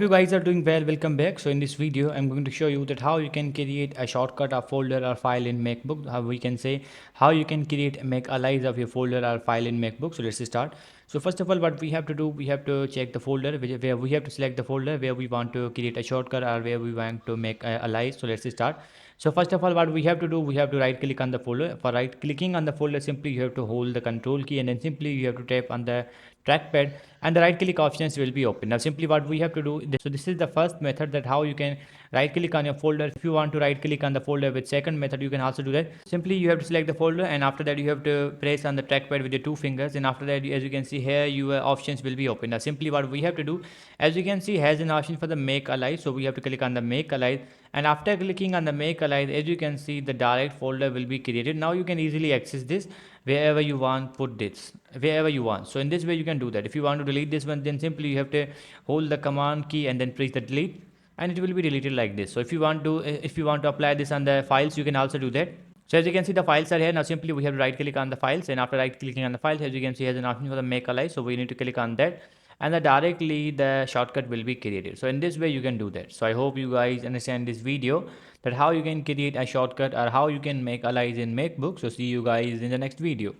You guys are doing well, welcome back. So in this video I'm going to show you that how you can create a shortcut, a folder or file in MacBook. How we can say how you can create make alias of your folder or file in MacBook. So let's start. So first of all, what we have to do, we have to check the folder where we have to select the folder where we want to create a shortcut or where we want to make a alias. So let's start. So first of all, what we have to do, we have to right click on the folder. For right clicking on the folder, simply you have to hold the control key and then simply you have to tap on the trackpad and the right click options will be open. Now simply what we have to do, so this is the first method that how you can right click on your folder. If you want to right click on the folder with second method, you can also do that. Simply you have to select the folder and after that you have to press on the trackpad with your two fingers, and after that, as you can see here, your options will be open. Now simply what we have to do, as you can see, has an option for the make alias, so we have to click on the make alias, and after clicking on the make alias, as you can see, the direct folder will be created. Now you can easily access this wherever you want, put this wherever you want. So in this way you can do that. If you want to delete this one, then simply you have to hold the command key and then press the delete, and it will be deleted like this. So if you want to apply this on the files, you can also do that. So as you can see, the files are here. Now simply we have to right click on the files, and after right clicking on the files, as you can see, has an option for the make alias, so we need to click on that, and then directly the shortcut will be created. So in this way you can do that. So I hope you guys understand this video, that how you can create a shortcut or how you can make alias in MacBook. So see you guys in the next video.